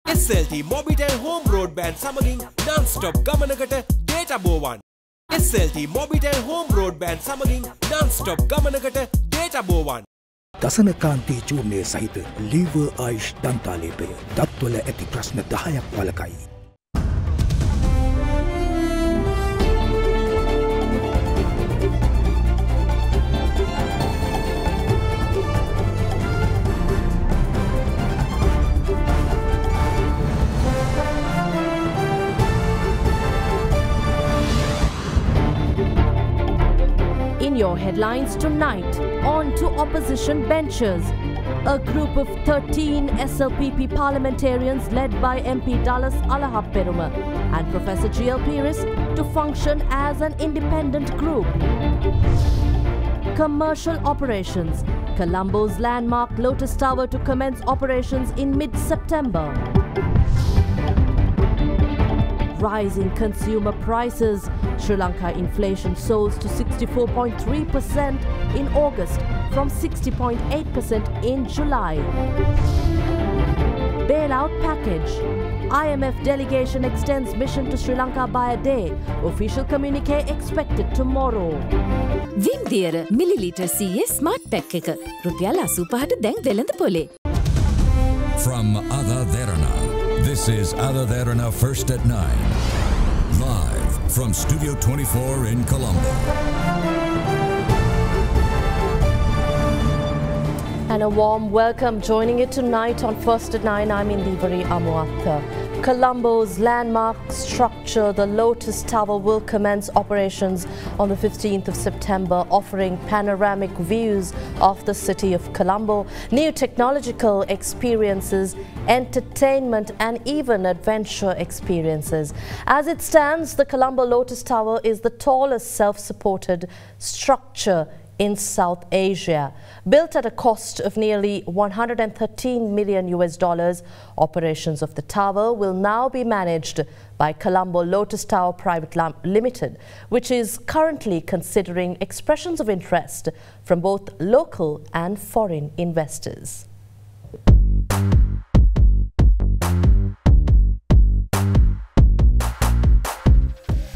SLT Mobitel Home Broadband සමගින් non-stop ගමනකට data බෝවන්. SLT Mobitel Home Broadband සමගින් non-stop ගමනකට data බෝවන්. දසන කාන්ති චූර්ණය සහිත lever ආයුෂ් දන්තාලේපය දත්වල ඇති ප්‍රශ්න 10ක් වළකයි. Your headlines tonight. On to opposition benches. A group of 13 SLPP parliamentarians led by MP Dallas Alahaperuma and Professor G.L. Pires to function as an independent group. Commercial operations. Colombo's landmark Lotus Tower to commence operations in mid-September. Rising consumer prices. Sri Lanka inflation soars to 64.3% in August from 60.8% in July. Bailout package. IMF delegation extends mission to Sri Lanka by a day. Official communique expected tomorrow. Vimdiyara milliliter CA smart pack එක රුපියල් 85ට දැන් වෙළඳ පොලේ. From AdaDerana, this is AdaDerana First at 9. Live from Studio 24 in Colombo. And a warm welcome. Joining you tonight on First at 9, I'm Indivari Amuatha. Colombo's landmark structure, the Lotus Tower, will commence operations on the 15th of September, offering panoramic views of the city of Colombo, new technological experiences, entertainment and even adventure experiences. As it stands, the Colombo Lotus Tower is the tallest self-supported structure in South Asia. Built at a cost of nearly $113 million, operations of the tower will now be managed by Colombo Lotus Tower Private Limited, which is currently considering expressions of interest from both local and foreign investors.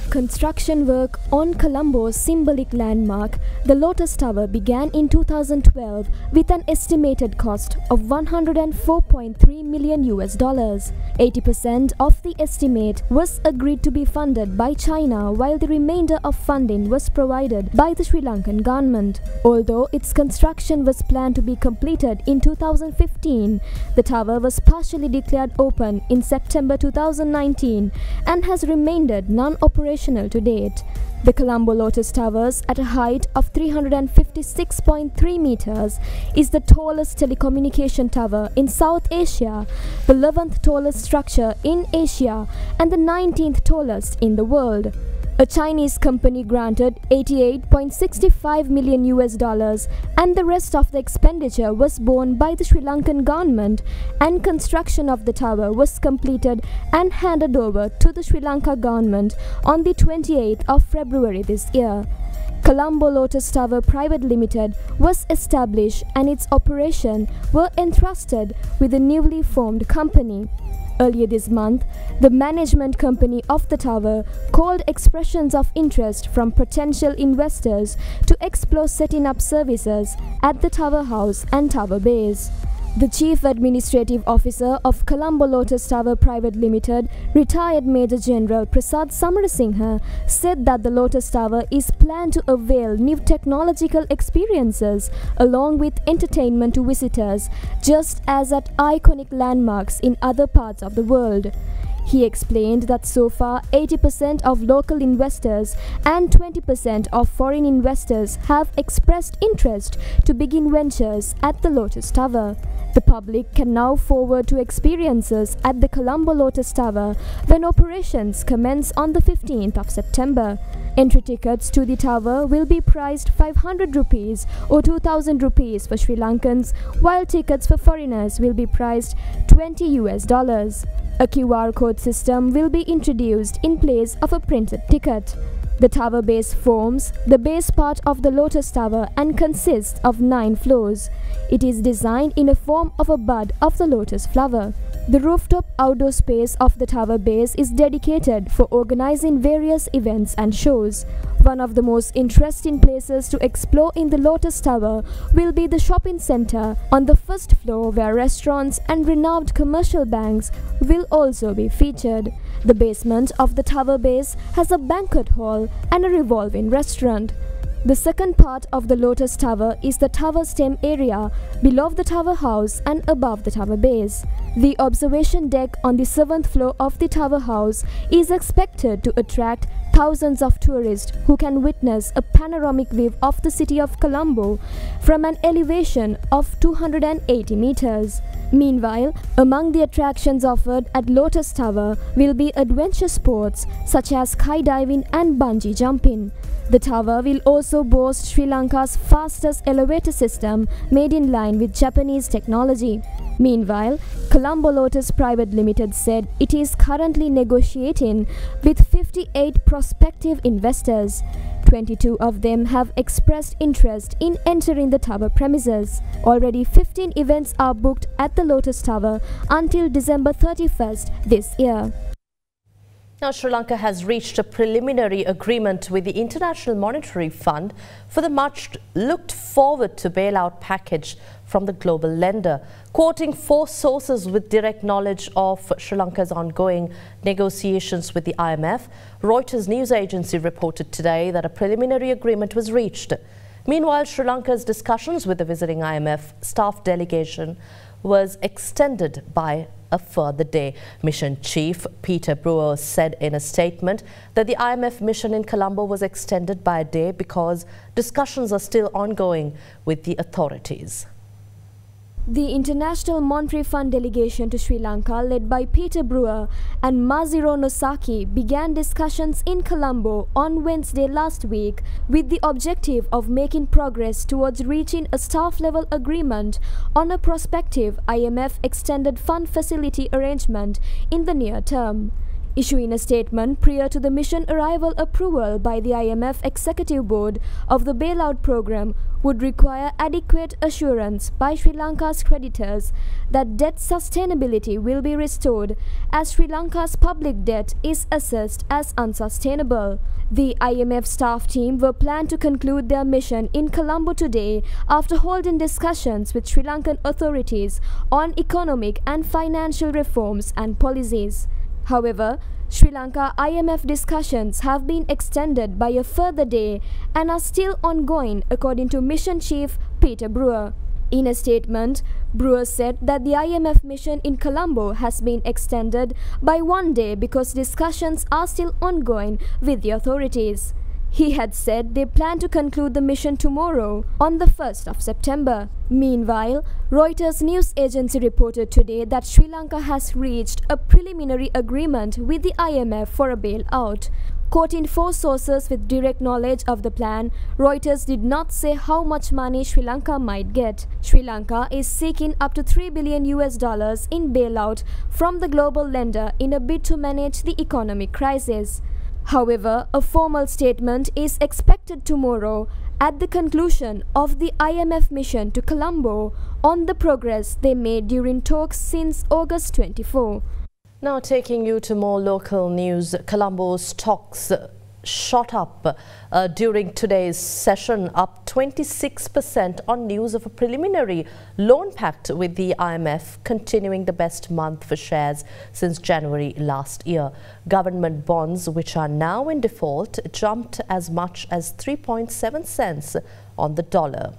Construction work on Colombo's symbolic landmark, the Lotus Tower, began in 2012 with an estimated cost of $104.3 million. 80% of the estimate was agreed to be funded by China, while the remainder of funding was provided by the Sri Lankan government. Although its construction was planned to be completed in 2015, the tower was partially declared open in September 2019 and has remained non-operational to date. The Colombo Lotus Towers, at a height of 356.3 meters, is the tallest telecommunication tower in South Asia, the 11th tallest structure in Asia, and the 19th tallest in the world. A Chinese company granted $88.65 million, and the rest of the expenditure was borne by the Sri Lankan government, and construction of the tower was completed and handed over to the Sri Lanka government on the 28th of February this year. Colombo Lotus Tower Private Limited was established and its operation were entrusted with a newly formed company. Earlier this month, the management company of the tower called expressions of interest from potential investors to explore setting up services at the tower house and tower base. The Chief Administrative Officer of Colombo Lotus Tower Private Limited, retired Major General Prasad Samarasinghe, said that the Lotus Tower is planned to avail new technological experiences along with entertainment to visitors, just as at iconic landmarks in other parts of the world. He explained that so far 80% of local investors and 20% of foreign investors have expressed interest to begin ventures at the Lotus Tower. The public can now forward to experiences at the Colombo Lotus Tower when operations commence on the 15th of September. Entry tickets to the tower will be priced 500 rupees or 2000 rupees for Sri Lankans, while tickets for foreigners will be priced $20. A QR code system will be introduced in place of a printed ticket. The tower base forms the base part of the Lotus Tower and consists of 9 floors. It is designed in a form of a bud of the lotus flower. The rooftop outdoor space of the tower base is dedicated for organizing various events and shows. One of the most interesting places to explore in the Lotus Tower will be the shopping center on the first floor, where restaurants and renowned commercial banks will also be featured. The basement of the tower base has a banquet hall and a revolving restaurant. The second part of the Lotus Tower is the tower stem area below the tower house and above the tower base. The observation deck on the 7th floor of the tower house is expected to attract thousands of tourists who can witness a panoramic view of the city of Colombo from an elevation of 280 meters. Meanwhile, among the attractions offered at Lotus Tower will be adventure sports such as skydiving and bungee jumping. The tower will also boast Sri Lanka's fastest elevator system made in line with Japanese technology. Meanwhile, Colombo Lotus Private Limited said it is currently negotiating with 58 prospective investors. 22 of them have expressed interest in entering the tower premises. Already 15 events are booked at the Lotus Tower until December 31st this year. Now, Sri Lanka has reached a preliminary agreement with the International Monetary Fund for the much looked forward to bailout package from the global lender. Quoting 4 sources with direct knowledge of Sri Lanka's ongoing negotiations with the IMF, Reuters news agency reported today that a preliminary agreement was reached. Meanwhile, Sri Lanka's discussions with the visiting IMF staff delegation was extended by a further day. Mission Chief Peter Brewer said in a statement that the IMF mission in Colombo was extended by a day because discussions are still ongoing with the authorities. The International Monetary Fund delegation to Sri Lanka, led by Peter Brewer and Maziro Nosaki, began discussions in Colombo on Wednesday last week with the objective of making progress towards reaching a staff-level agreement on a prospective IMF extended fund facility arrangement in the near term. Issuing a statement prior to the mission arrival, approval by the IMF Executive Board of the bailout program would require adequate assurance by Sri Lanka's creditors that debt sustainability will be restored, as Sri Lanka's public debt is assessed as unsustainable. The IMF staff team were planned to conclude their mission in Colombo today after holding discussions with Sri Lankan authorities on economic and financial reforms and policies. However, Sri Lanka IMF discussions have been extended by a further day and are still ongoing, according to Mission Chief Peter Brewer. In a statement, Brewer said that the IMF mission in Colombo has been extended by 1 day because discussions are still ongoing with the authorities. He had said they plan to conclude the mission tomorrow, on the 1st of September. Meanwhile, Reuters news agency reported today that Sri Lanka has reached a preliminary agreement with the IMF for a bailout. Quoting 4 sources with direct knowledge of the plan, Reuters did not say how much money Sri Lanka might get. Sri Lanka is seeking up to $3 billion in bailout from the global lender in a bid to manage the economic crisis. However, a formal statement is expected tomorrow at the conclusion of the IMF mission to Colombo on the progress they made during talks since August 24. Now taking you to more local news, Colombo stocks shot up during today's session, up 26% on news of a preliminary loan pact with the IMF, continuing the best month for shares since January last year. Government bonds, which are now in default, jumped as much as 3.7 cents on the dollar.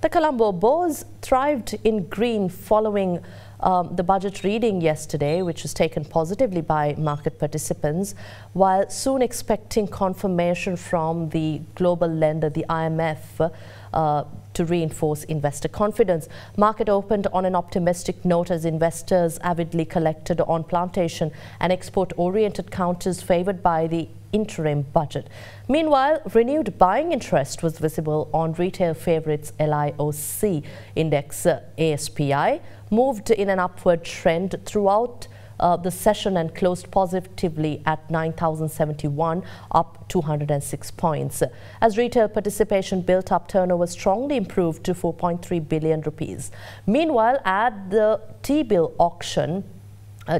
The Colombo bourse thrived in green following the budget reading yesterday, which was taken positively by market participants, while soon expecting confirmation from the global lender, the IMF, to reinforce investor confidence. Market opened on an optimistic note as investors avidly collected on plantation and export-oriented counters favored by the interim budget. Meanwhile, renewed buying interest was visible on retail favorites. LIOC index ASPI moved in an upward trend throughout the session and closed positively at 9,071, up 206 points. As retail participation built up, turnover strongly improved to 4.3 billion rupees. Meanwhile, at the T-bill auction,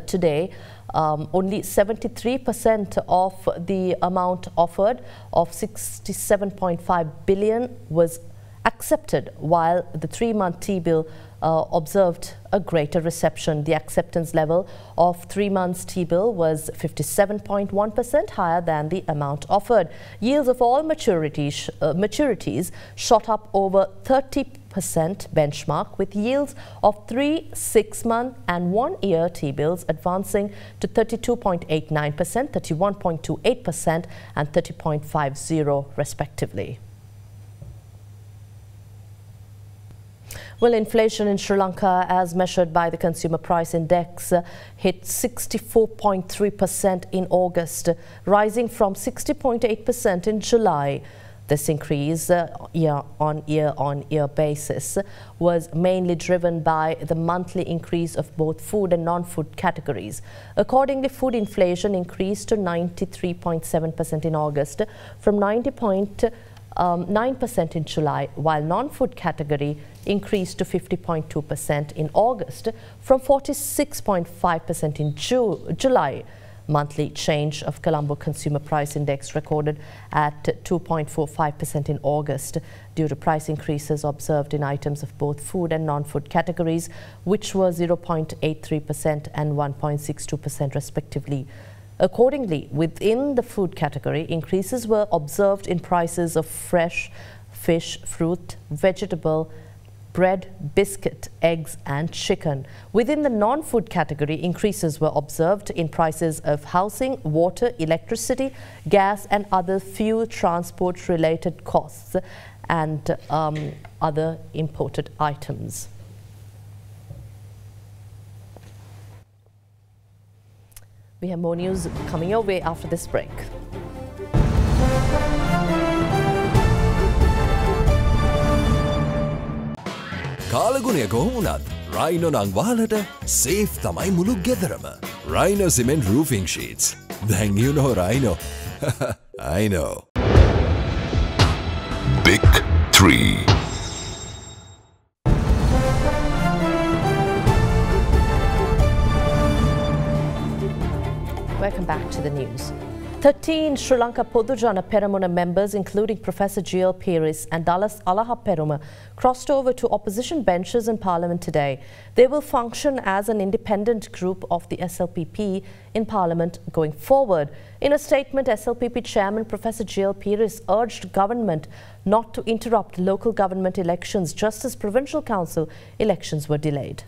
today, only 73% of the amount offered of 67.5 billion was accepted, while the 3-month T-bill observed a greater reception. The acceptance level of 3 months T-bill was 57.1% higher than the amount offered. Yields of all maturities shot up over 30% benchmark, with yields of 3, 6-month and 1-year T-bills advancing to 32.89%, 31.28% and 30.50% respectively. Well, inflation in Sri Lanka, as measured by the Consumer Price Index, hit 64.3% in August, rising from 60.8% in July. This increase year-on-year basis was mainly driven by the monthly increase of both food and non-food categories. Accordingly, food inflation increased to 93.7% in August from 90.9% in July, while non-food category increased to 50.2% in August from 46.5% in July. Monthly change of Colombo Consumer Price Index recorded at 2.45% in August due to price increases observed in items of both food and non-food categories, which were 0.83% and 1.62% respectively. Accordingly, within the food category, increases were observed in prices of fresh fish, fruit, vegetable, bread, biscuit, eggs and chicken. Within the non-food category, increases were observed in prices of housing, water, electricity, gas and other fuel transport related costs and other imported items. We have more news coming your way after this break. කාලගුණය කොහොමුණත් රයිනෝ නං වාලට safe තමයි මුළු ගෙදරම. Rhino cement roofing sheets. Then you know Rhino. I know. Big 3. Welcome back to the news. 13 Sri Lanka Podujana Peramuna members, including Professor G.L. Pieris and Dallas Alaha Peruma, crossed over to opposition benches in Parliament today. They will function as an independent group of the SLPP in Parliament going forward. In a statement, SLPP Chairman Professor G.L. Pieris urged government not to interrupt local government elections just as provincial council elections were delayed.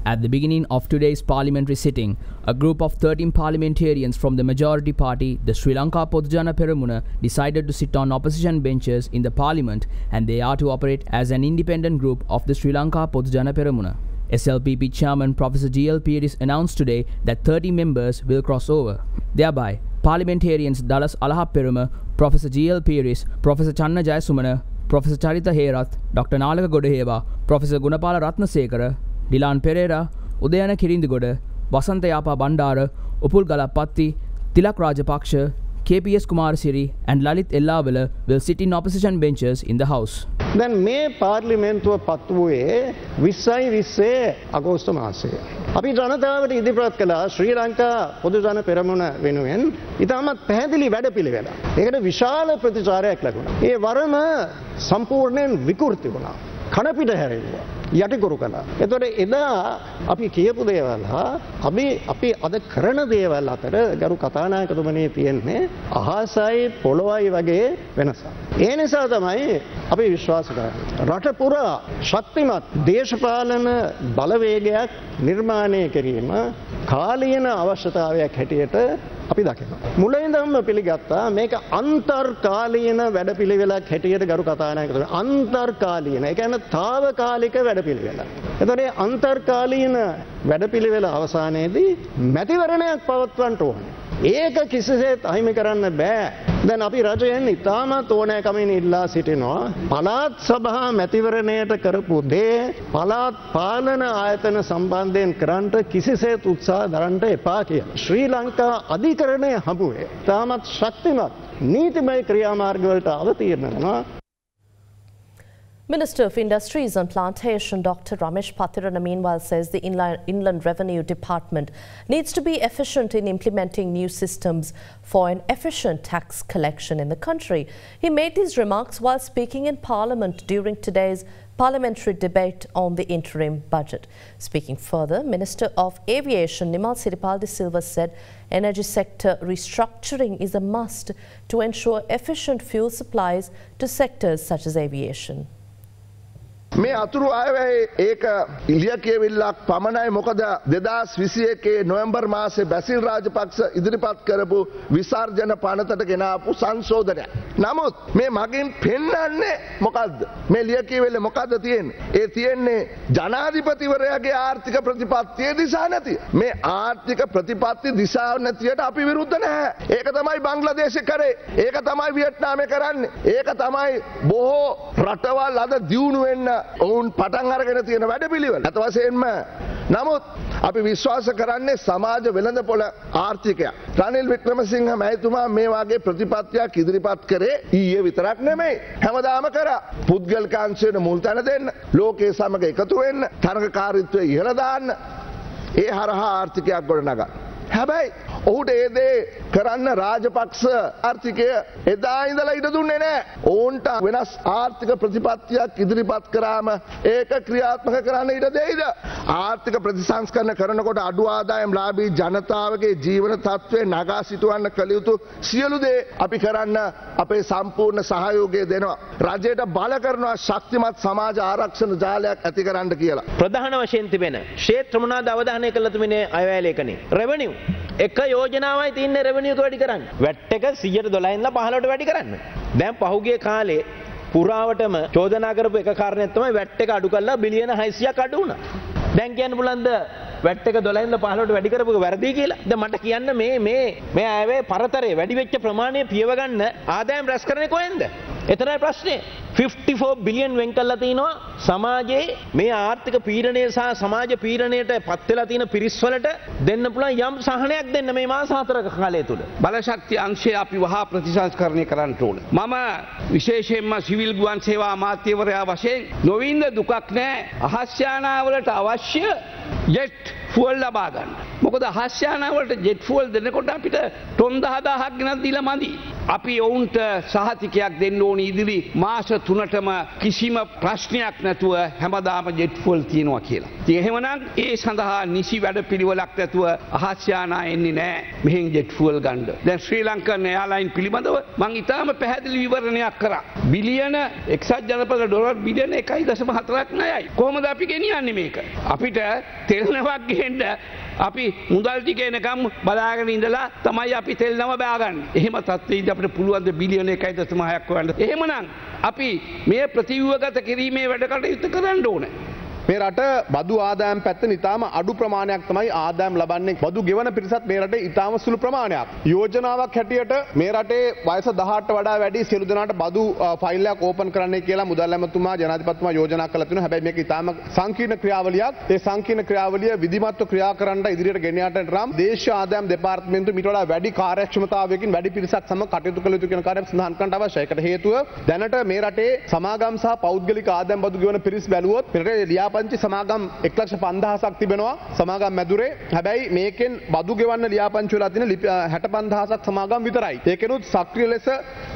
At the beginning of today's parliamentary sitting, a group of 13 parliamentarians from the majority party, the Sri Lanka Podujana Peramuna, decided to sit on opposition benches in the parliament, and they are to operate as an independent group of the Sri Lanka Podujana Peramuna. SLPP Chairman Professor G.L. Pieris announced today that 30 members will cross over. Thereby, parliamentarians Dallas Alaha Peruma, Professor G.L. Pieris, Professor Channa Jayasumana, Professor Charita Herath, Dr. Nalaka Godaheva, Professor Gunapala Ratnasekara, Dilan Pereira, Udayana Kirindigoda, Vasanta Yapa Bandara, Upul Galapatti, Tilak Rajapaksha, KPS Kumarasiri and Lalit Ellawala will sit in opposition benches in the House. Then May Parliament to a pathway, Visai Vise, Agosto Mase. Api Janata Idiprath Kala, Sri Lanka, Podujana Peramuna Venuan, Itamat Pehadili Vadapilivela. They had a Vishala Praticharek Laguna. A Varama Sampurnan Vikurtivuna. Kanapita Harriva, Yatikuru Kala. එතකොට එදා අපි කියපු දේවල් හා අපි අද කරන දේවල් අතර ගරු කතානායකතුමනි තියෙන්නේ අහසයි පොළොවයි වගේ වෙනසක්. ඒ නිසා තමයි අපි විශ්වාස කරන්නේ. රට පුරා ශක්තිමත් දේශපාලන බලවේගයක් නිර්මාණය කිරීම කාලීන අවශ්‍යතාවයක් හැටියට අපි දකිනවා. මුලින්දම පිළිගත්තා මේක අන්තර්කාලීන වැඩපිළිවෙලක් හැටියට ගරු කතානායකතුමනි අන්තර්කාලීන ඒ කියන්නේ తాවකාලික වැඩපිළිවෙල. එතකොට මේ අන්තර්කාලීන වැඩපිළිවෙල අවසානයේදී මැතිවරණයක් පවත්වන්න ඕනේ. ඒක කිසිසේත් අහිමි කරන්න බෑ. දැන් අපි රජයෙන් ඉතාමත් ඕනෑකමින් ඉල්ලා සිටිනවා පළාත් සභා මැතිවරණයට කරපු දේ පළාත් පාලන ආයතන සම්බන්ධයෙන් කරන්නට කිසිසේත් උත්සාහ දරන්න එපා කියලා. ශ්‍රී ලංකා අධිකරණය හමුවේ ඉතාමත් ශක්තිමත් නීතිමය ක්‍රියාමාර්ග වලට අවතීර්ණ වෙනවා. Minister of Industries and Plantation, Dr. Ramesh Pathirana, meanwhile says the Inland Revenue Department needs to be efficient in implementing new systems for an efficient tax collection in the country. He made these remarks while speaking in Parliament during today's parliamentary debate on the interim budget. Speaking further, Minister of Aviation Nimal Siripal de Silva said energy sector restructuring is a must to ensure efficient fuel supplies to sectors such as aviation. මේ අතුරු අයවැයි ඒක ඉලියකියවිල්ලක් පමණයි මොකද 2021 නොවැම්බර් මාසේ බැසිල් රාජපක්ෂ ඉදිරිපත් කරපු විසර්ජන පනතට ගෙනාපු සංශෝධනයක්. නමුත් මේ මගින් පෙන්වන්නේ මොකද්ද? මේ ලියකියවිල්ල මොකද්ද තියෙන්නේ? ඒ තියෙන්නේ ජනාධිපතිවරයාගේ ආර්ථික ප්‍රතිපත්තියේ දිශා නැතිය. මේ ආර්ථික ප්‍රතිපත්ති දිශාව නැතියට අපි විරුද්ධ නැහැ. ඒක තමයි බංග්ලාදේශේ කරේ. ඒක තමයි වියට්නාමේ කරන්නේ. ඒක තමයි බොහෝ රටවල් අද දියුණු වෙන්න ඔවුන් පටන් අරගෙන තියෙන වැඩපිළිවෙල. අත වශයෙන්ම නමුත් අපි විශ්වාස කරන්නේ සමාජ වෙළඳපොළ ආර්ථිකය. රනිල් වික්‍රමසිංහ මහතුමා මේ වගේ ප්‍රතිපත්තියක් ඉදිරිපත් කරේ ඊයේ විතරක් නෙමෙයි. හැමදාම කරා. පුද්ගලික අංශයට මුල් තැන දෙන්න, ලෝකයේ සමග එකතු වෙන්න, තරඟකාරීත්වය ඉහළ දාන්න. ඒ හරහා ආර්ථිකයක් ගොඩනගා. හැබැයි ඔහුට ඒ දේ කරන්න රාජපක්ෂ ආර්ථිකය එදා ඉඳලා ඉඩ දුන්නේ නැහැ. ඔවුන්ට වෙනස් ආර්ථික ප්‍රතිපත්තියක් ඉදිරිපත් කරාම ඒක ක්‍රියාත්මක කරන්න ඉඩ දෙයිද? ආර්ථික ප්‍රතිසංස්කරණ කරනකොට අඩු ආදායම් ලාභී ජනතාවගේ ජීවන තත්ත්වය නගා සිටවන්න කළ යුතු සියලු දේ අපි කරන්න අපේ සම්පූර්ණ සහයෝගය දෙනවා. රජයට බල කරනවා ශක්තිමත් සමාජ ආරක්ෂණ ජාලයක් ඇති කරන්න කියලා. ප්‍රධාන වශයෙන් තිබෙන ක්ෂේත්‍ර මොනවාද අවධානය කළා තුමිනේ අයවැයලේකනේ. රෙවෙනියු එක යෝජනාවයි තින්නේ රෙවෙනියු එක වැඩි කරන්න. වැට් එක 112 ඉඳලා 15ට වැඩි කරන්න. දැන් පහුගිය කාලේ පුරාවටම චෝදනා කරපු එක කාරණයක් තමයි වැට් එක අඩු කළා බිලියන 600ක් අඩු වුණා. දැන් කියන්න පුළුවන්ද වැට් එක 12 ඉඳලා 15ට වැඩි කරපු එක වැරදි කියලා? දැන් මට කියන්න මේ අයවේ පරතරේ වැඩි වෙච්ච ප්‍රමාණය පියව ගන්න ආදායම් රැස් කරන්නේ කොහෙන්ද? එතරම් ප්‍රශ්නේ 54 බිලියන් වෙන් කළා තිනවා සමාජයේ මේ ආර්ථික පීඩනය සහ සමාජ පීඩනයට පත් වෙලා තියෙන පිරිස් වලට දෙන්න පුළුවන් යම් සහනයක් දෙන්න මේ මාස 4ක කාලය තුල. බලශක්ති අංශය අපි වහා ප්‍රතිසංස්කරණය කරන්න ඕන. මම විශේෂයෙන්ම සිවිල් ගුවන් සේවා අමාත්‍යවරයා වශයෙන් නොවින්ද දුකක් නැහැ අහස් යානාවලට අවශ්‍ය ජෙට් ෆුවල් ලබා ගන්න. මොකද අහස් යානාවලට ජෙට් ෆුවල් දෙනකොට අපිට ටොන් 10000ක් ගෙනත් දීලා මදි. අපි ඔවුන්ට සහතිකයක් දෙන්න ඕන ඉදිරි මාස 3ටම කිසිම ප්‍රශ්නයක් නැතුව හැමදාම ජෙට් ෆුවල් තියනවා කියලා. ඉතින් එහෙමනම් ඒ සඳහා නිසි වැඩපිළිවෙලක් නැතුව අහස් යානා එන්නේ නැහැ මෙහෙන් ජෙට් ෆුවල් ගන්න. දැන් ශ්‍රී ලංකන් එයාලයින් පිළිබඳව මම ඊටාම පැහැදිලි විවරණයක් කරා. බිලියන එක්සත් ජනපද ඩොලර් බිලියන 1.4ක් ණයයි. කොහොමද අපි ගෙනියන්නේ මේක? අපිට තෙල් නැවක් ගේන්න අපි මුදල් ටික එනකම් බලාගෙන ඉඳලා තමයි අපි තෙල් නම බාගන්නේ. එහෙම තත්ත්වෙදී අපිට පුළුවන් ද බිලියන 1.6ක් හොයන්න. එහෙමනම් අපි මේ ප්‍රතිව්‍යුහගත කිරීමේ වැඩ කටයුතු කරන්න ඕනේ. මේ රට බදු ආදායම් පැත්තෙන් ඉතාම අඩු ප්‍රමාණයක් තමයි ආදායම් ලබන්නේ. බදු ගෙවන පිරිසත් මේ රටේ ඉතාම සුළු ප්‍රමාණයක්. යෝජනාවක් හැටියට මේ රටේ වයස 18ට වඩා වැඩි සියලු දෙනාට බදු ෆයිල් එකක් ඕපන් කරන්නයි කියලා මුදල් ඇමතුමා ජනාධිපතිතුමා යෝජනා කළා තියෙනවා. හැබැයි මේක ඉතාම සංකීර්ණ ක්‍රියාවලියක්. ඒ සංකීර්ණ ක්‍රියාවලිය විධිමත්ව ක්‍රියා කරන්න ඉදිරියට ගෙන යාට නම් දේශීය ආදායම් දෙපාර්තමේන්තුව මීට වඩා වැඩි කාර්යක්ෂමතාවයකින් වැඩි පිරිසක් සමග කටයුතු කළ යුතු කියන කාර්යයක් සඳහන් කරන්න අවශ්‍යයි. ඒකට හේතුව දැනට මේ රටේ සමාගම් සහ පෞද්ගලික ආදායම් බදු ගෙවන පිරිස් බැලුවොත් මේ රටේ ලියාපදිංචි සමාගම් 1,50,000ක් තිබෙනවා සමාගම් මැදුරේ. හැබැයි මේකෙන් බදු ගෙවන්න ලියාපදිංචි වෙලා තියෙන 65,000ක් සමාගම් විතරයි. ඒකෙනුත් සක්‍රිය ලෙස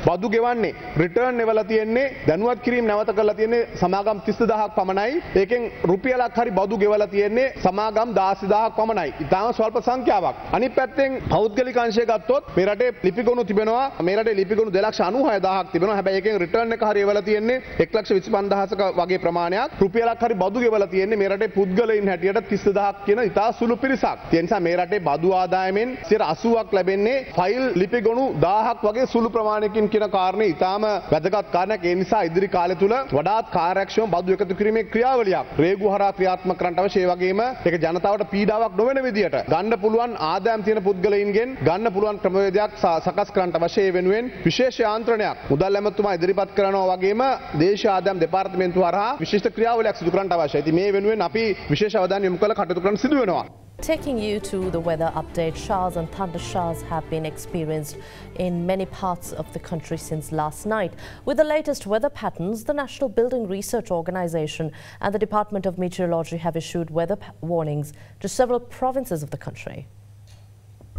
බදු ගෙවන්නේ රිටර්න් එවලා තියෙන්නේ දැනුවත් කිරීම නැවත කරලා තියෙන්නේ සමාගම් 30000ක් පමණයි. ඒකෙන් රුපියලක් හරි බදු ගෙවලා තියෙන්නේ සමාගම් 16000ක් පමණයි. ඉතාම ස්වල්ප සංඛ්‍යාවක්. අනිත් පැත්තෙන් පෞද්ගලික අංශය ගත්තොත් මේ රටේ ලිපිගොනු තිබෙනවා. මේ රටේ ලිපිගොනු 2,96,000ක් තිබෙනවා. හැබැයි ඒකෙන් රිටර්න් එක හරි එවලා තියෙන්නේ 1,25,000ක වගේ ප්‍රමාණයක්. රුපියලක් හරි බදු ගෙවලා තියෙන්නේ මේ රටේ පුද්ගලයින් හැටියට 30000ක් කියන ඉතා සුළු පිරිසක්. ඒ නිසා මේ රටේ බදු ආදායමෙන් 80%ක් ලැබෙන්නේ ෆයිල් ලිපිගොනු 1000ක් වගේ සුළු ප්‍රමාණයකින් කියන කාරණේ ඉතාම වැදගත් කාරණයක්. ඒ නිසා ඉදිරි කාලය තුල වඩාත් කාර්යක්ෂම බදු එකතු කිරීමේ ක්‍රියාවලියක් රේගු හරහා ක්‍රියාත්මක කරන්නට අවශ්‍ය. ඒ වගේම ඒක ජනතාවට පීඩාවක් නොවන විදියට ගන්න පුළුවන් ආදායම් තියෙන පුද්ගලයින්ගෙන් ගන්න පුළුවන් ක්‍රමවේදයක් සකස් කරන්නට අවශ්‍ය. ඒ වෙනුවෙන් විශේෂ යාන්ත්‍රණයක් මුදල් ඇමතුමා ඉදිරිපත් කරනවා වගේම දේශීය ආදායම් දෙපාර්තමේන්තුව හරහා විශිෂ්ට ක්‍රියාවලියක් සිදු කරන්නට අවශ්‍යයි. ඉතින් මේ වෙනුවෙන් අපි විශේෂ අවධානය යොමු කළ කටයුතු කරන්න සිදු වෙනවා. Taking you to the weather update, showers and thunder showers have been experienced in many parts of the country since last night. With the latest weather patterns, the National Building Research Organization and the Department of Meteorology have issued weather warnings to several provinces of the country.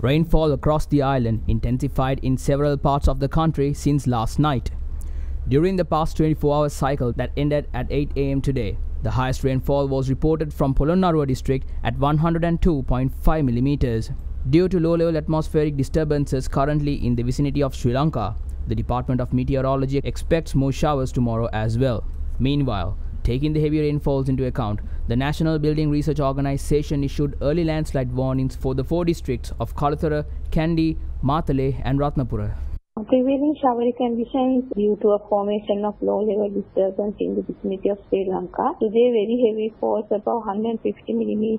Rainfall across the island intensified in several parts of the country since last night. During the past 24-hour cycle that ended at 8 a.m. today, the highest rainfall was reported from Polonnaruwa district at 102.5 millimeters. Due to low-level atmospheric disturbances currently in the vicinity of Sri Lanka, the Department of Meteorology expects more showers tomorrow as well. Meanwhile, taking the heavy rainfalls into account, the National Building Research Organisation issued early landslide warnings for the 4 districts of Kalathara, Kandy, Matale and Ratnapura. Prevailing showery conditions due to a formation of low-level disturbance in the vicinity of Sri Lanka. Today, very heavy falls above 150 mm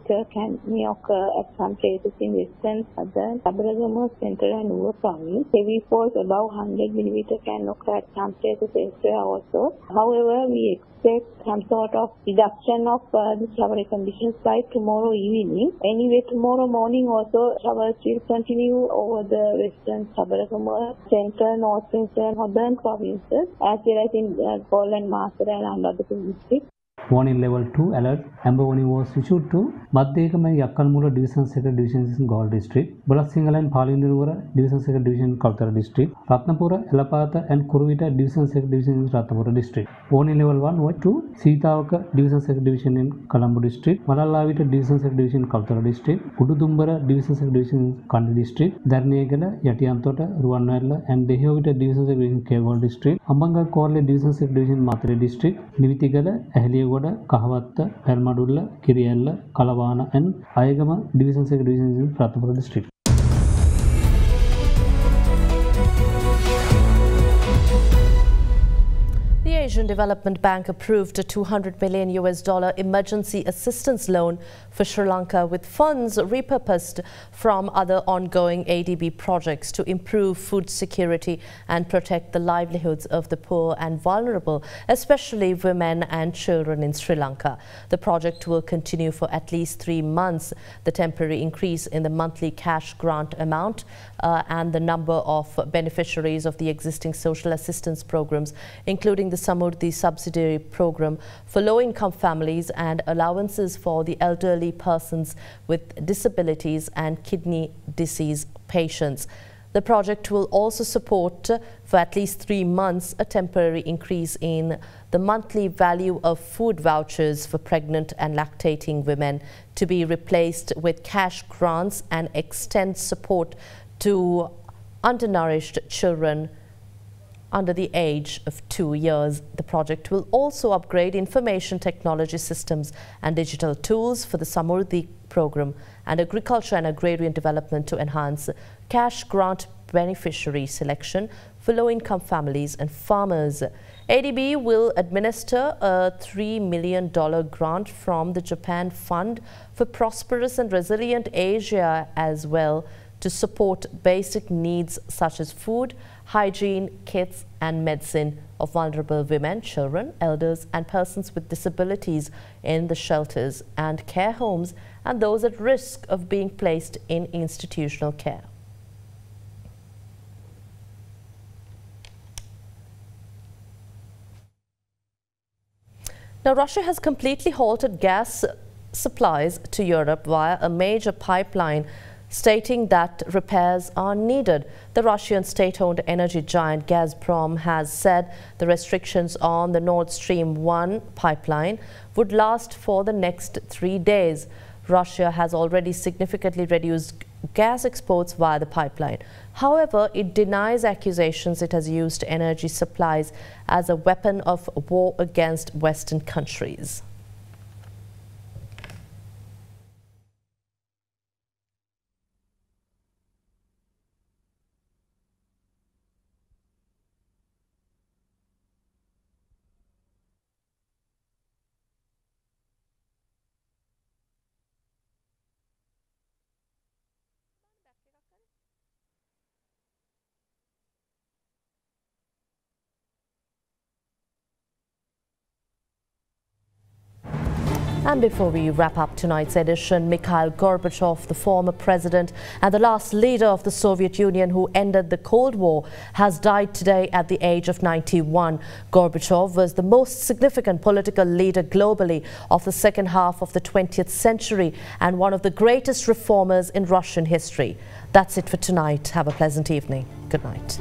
may occur at some places in western, southern, Sabaragama, central and Uva province. Heavy falls above 100 mm can occur at some places elsewhere also. However, we expect some sort of reduction of the showery conditions by tomorrow evening. Anyway, tomorrow morning also showers will continue over the western Sabaragama, central, northwestern, northern provinces as well as in Galle and Masara and Anuradhapura districts. Warning level 2 alert. Amber warning was issued to Madhyakamai Yakkalmula Division 2nd Division in Galle district, Bulasingala and Palinurura Division 2nd Division in Kalathara district, Ratnapura, Elapatha and Kuruvita Division 2nd Division in Ratnapura district. Warning level 1 was to Sitavaka Division 2nd Division in Colombo district, Malalavita Division 2nd Division in Kalathara district, Ududumbara Division 2nd Division in Kandy district, Dharnegala, Yatiyantota, Ruwanalla and Dehovita Division 2nd Division in Kewal district, Ambanga Korle Division 2nd Division in Matare district, Nivitigala, Ahliya Kahavatta, Pelmadulla, Kiriyalla, Kalavana and Ayagama Division 2nd Division in Ratnapura district. The Asian Development Bank approved a $200 million emergency assistance loan for Sri Lanka with funds repurposed from other ongoing ADB projects to improve food security and protect the livelihoods of the poor and vulnerable, especially women and children in Sri Lanka. The project will continue for at least 3 months. The temporary increase in the monthly cash grant amount and the number of beneficiaries of the existing social assistance programs, including the Samurdhi subsidiary program for low-income families and allowances for the elderly persons with disabilities and kidney disease patients. The project will also support for at least 3 months a temporary increase in the monthly value of food vouchers for pregnant and lactating women to be replaced with cash grants and extend support to undernourished children under the age of 2 years. The project will also upgrade information technology systems and digital tools for the Samurdhi program and agriculture and agrarian development to enhance cash grant beneficiary selection for low-income families and farmers. ADB will administer a $3 million grant from the Japan Fund for Prosperous and Resilient Asia as well to support basic needs such as food, hygiene, kits and medicine of vulnerable women, children, elders and persons with disabilities in the shelters and care homes and those at risk of being placed in institutional care. Now, Russia has completely halted gas supplies to Europe via a major pipeline, stating that repairs are needed. The Russian state-owned energy giant Gazprom has said the restrictions on the Nord Stream 1 pipeline would last for the next 3 days. Russia has already significantly reduced gas exports via the pipeline. However, it denies accusations it has used energy supplies as a weapon of war against Western countries. And before we wrap up tonight's edition, Mikhail Gorbachev, the former president and the last leader of the Soviet Union who ended the Cold War, has died today at the age of 91. Gorbachev was the most significant political leader globally of the second half of the 20th century and one of the greatest reformers in Russian history. That's it for tonight. Have a pleasant evening. Good night.